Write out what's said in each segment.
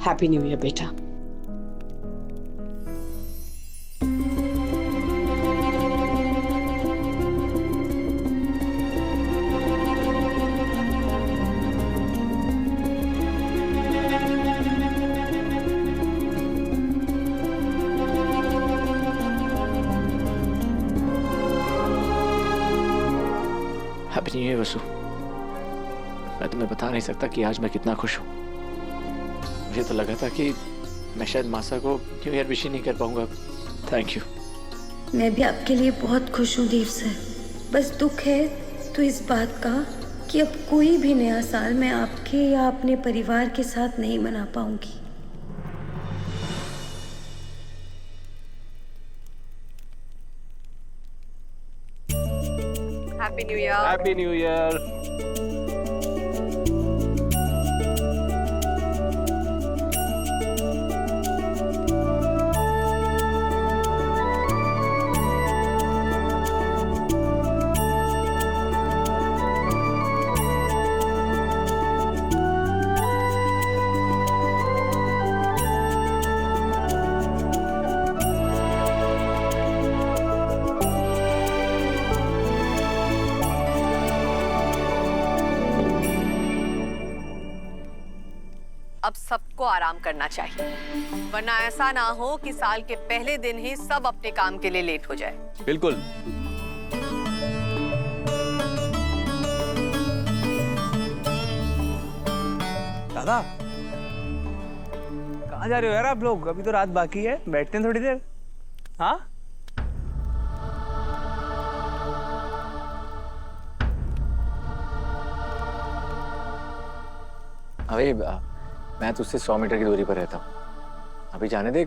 Happy new year बेटा। Happy new year वसु। मैं तुम्हें बता नहीं सकता कि आज मैं कितना खुश हूँ। मुझे तो लगा था कि मैं शायद मासा को न्यू ईयर विश ही नहीं कर पाऊंगा। Thank you. मैं भी आपके लिए बहुत खुश हूँ देव सर। बस दुख है तो इस बात का कि अब कोई भी नया साल मैं आपके या अपने परिवार के साथ नहीं मना पाऊंगी। Happy new year. Happy new year. अब सबको आराम करना चाहिए, वरना ऐसा ना हो कि साल के पहले दिन ही सब अपने काम के लिए लेट हो जाए। बिल्कुल। दादा कहाँ जा रहे हो यार आप लोग? अभी तो रात बाकी है, बैठते हैं थोड़ी देर। हाँ अभी मैं तुझसे 100 मीटर की दूरी पर रहता हूँ। अभी जाने दे,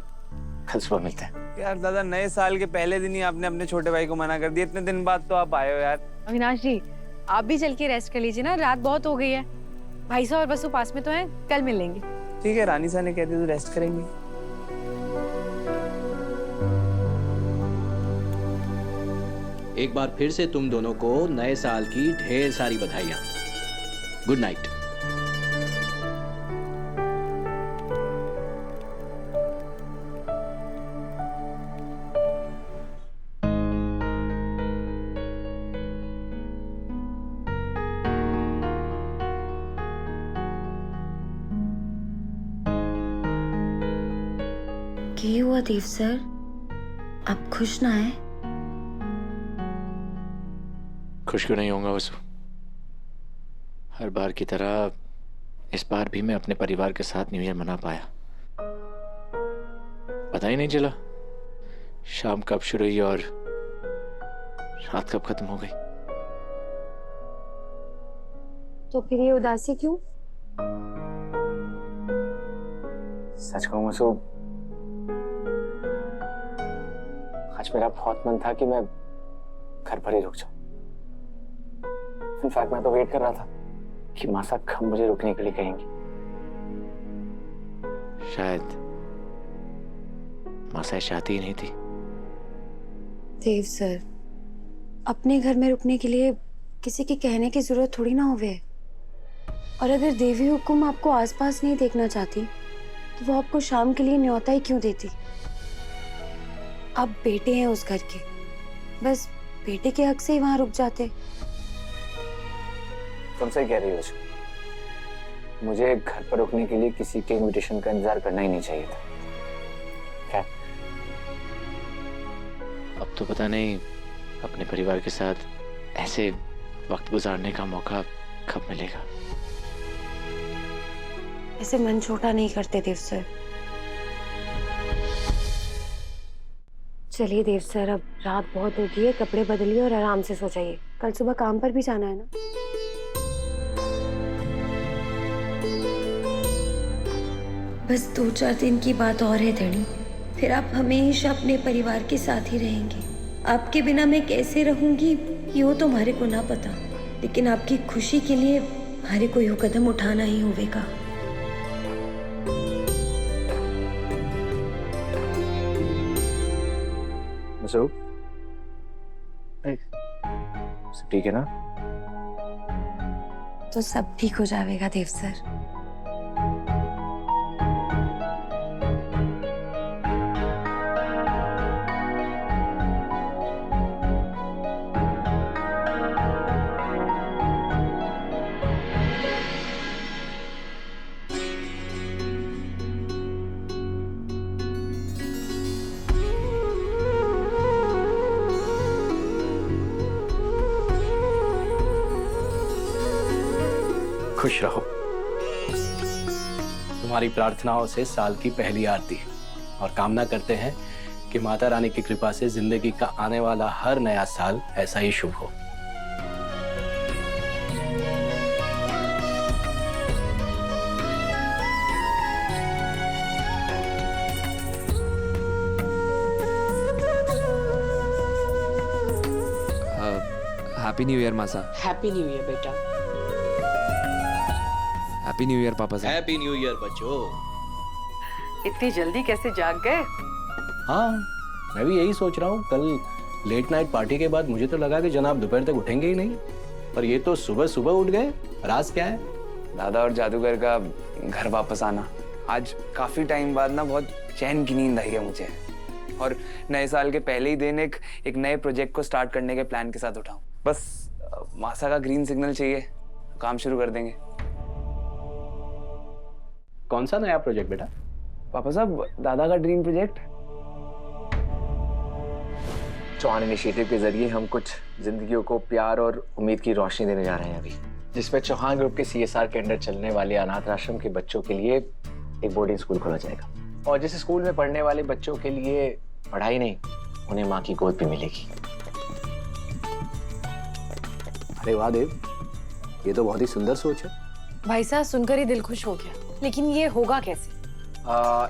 कल सुबह मिलते हैं। यार दादा, नए साल के पहले दिन ही आपने अपने छोटे भाई को मना कर दिया। इतने दिन बाद तो आप आए हो यार। अविनाश जी, आप भी चल के रेस्ट कर लीजिए ना, रात बहुत हो गई है। भाई साहब और वसु पास में तो हैं, कल मिल लेंगे। ठीक है, रानी साहब ने कह दिया तो रेस्ट करेंगे। एक बार फिर से तुम दोनों को नए साल की ढेर सारी बधाइयां। Good night. क्या हुआ देव सर? आप खुश ना हैं? खुश क्यों नहीं होऊंगा वसु? हर बार की तरह इस बार भी मैं अपने परिवार के साथ न्यू ईयर मना पाया। पता ही नहीं चला शाम कब शुरू हुई और रात कब खत्म हो गई। तो फिर ये उदासी क्यों? सच कहूं वसु, आज मेरा बहुत मन था कि मैं घर पर ही रुक जाऊं। इनफैक्ट मैं तो वेट कर रहा था कि मासा कब मुझे रुकने के लिए कहेंगी। शायद मासा चाहती ही नहीं थी। देव सर, अपने घर में रुकने के लिए किसी के कहने की जरूरत थोड़ी ना होवे। और अगर देवी हुकुम आपको आसपास नहीं देखना चाहती तो वो आपको शाम के लिए न्योता ही क्यों देती? आप बेटे हैं उस घर के, बस बेटे के हक से ही वहां रुक जाते। तुम सही कह रही हो। मुझे घर पर रुकने के लिए किसी के इनविटेशन का इंतजार करना ही नहीं चाहिए था। खैर, अब तो पता नहीं अपने परिवार के साथ ऐसे वक्त गुजारने का मौका कब मिलेगा। ऐसे मन छोटा नहीं करते देव सर। चलिए देव सर, अब रात बहुत हो गई है, कपड़े बदलिए और आराम से सो जाइए। कल सुबह काम पर भी जाना है ना। बस 2-4 दिन की बात और है धनी, फिर आप हमेशा अपने परिवार के साथ ही रहेंगे। आपके बिना मैं कैसे रहूंगी ये वो तो हमारे को ना पता, लेकिन आपकी खुशी के लिए हमारे को यो कदम उठाना ही होगा। सब ठीक है ना? तो सब ठीक हो जाएगा देव सर। खुश रहो। तुम्हारी प्रार्थनाओं से साल की पहली आरती और कामना करते हैं कि माता रानी की कृपा से जिंदगी का आने वाला हर नया साल ऐसा ही शुभ हो। हैप्पी न्यू ईयर मासा। हैप्पी न्यू ईयर बेटा। हैप्पी न्यू ईयर पापा साहब। हैप्पी न्यू ईयर बच्चों। इतनी जल्दी कैसे जाग गए? हाँ, मैं भी यही सोच रहा हूँ। कल लेट नाइट पार्टी के बाद मुझे तो लगा कि जनाब दोपहर तक उठेंगे ही नहीं, पर ये तो सुबह सुबह उठ गए। राज क्या है? दादा और जादूगर का घर वापस आना। आज काफी टाइम बाद ना बहुत चैन की नींद आई है मुझे, और नए साल के पहले ही दिन एक नए प्रोजेक्ट को स्टार्ट करने के प्लान के साथ उठाऊं। बस मासा का ग्रीन सिग्नल चाहिए, काम शुरू कर देंगे। कौन सा नया प्रोजेक्ट बेटा? पापा साहब, दादा का ड्रीम प्रोजेक्ट। चौहान इनिशिएटिव के जरिए हम कुछ जिंदगियों को प्यार और उम्मीद की रोशनी देने जा रहे हैं अभी, जिसमें चौहान ग्रुप के CSR के अंडर चलने वाले अनाथ आश्रम के बच्चों के लिए एक बोर्डिंग स्कूल खोला जाएगा, और जिस स्कूल में पढ़ने वाले बच्चों के लिए पढ़ाई नहीं, उन्हें माँ की गोद भी मिलेगी। अरे वाह देव, ये तो बहुत ही सुंदर सोच है। भाई साहब सुनकर ही दिल खुश हो गया, लेकिन ये होगा कैसे?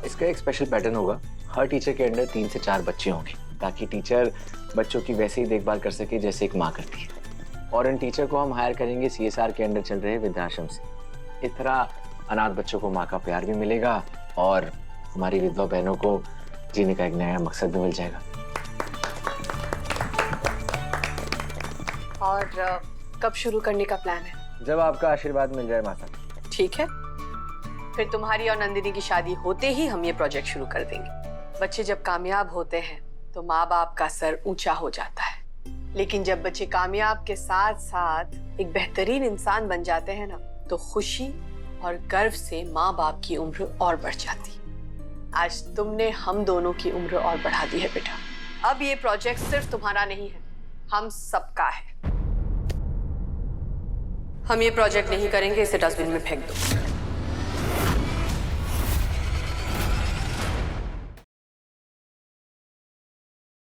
इसका एक स्पेशल पैटर्न होगा। हर टीचर के अंडर 3 से 4 बच्चे होंगे, ताकि टीचर बच्चों की वैसे ही देखभाल कर सके जैसे एक माँ करती है। और इन टीचर को हम हायर करेंगे CSR के अंडर चल रहे वृद्धाश्रम से। इस तरह अनाथ बच्चों को माँ का प्यार भी मिलेगा और हमारी विधवा बहनों को जीने का एक नया मकसद भी मिल जाएगा। और कब शुरू करने का प्लान है? जब आपका आशीर्वाद मिल जाए माता। ठीक है, फिर तुम्हारी और नंदिनी की शादी होते ही हम ये प्रोजेक्ट शुरू कर देंगे। बच्चे जब कामयाब होते हैं तो माँ बाप का सर ऊंचा हो जाता है, लेकिन जब बच्चे कामयाब के साथ साथ एक बेहतरीन इंसान बन जाते हैं ना, तो खुशी और गर्व से माँ बाप की उम्र और बढ़ जाती। आज तुमने हम दोनों की उम्र और बढ़ा दी है बेटा। अब ये प्रोजेक्ट सिर्फ तुम्हारा नहीं है, हम सबका है। हम ये प्रोजेक्ट नहीं करेंगे, इसे डस्टबिन में फेंक दो।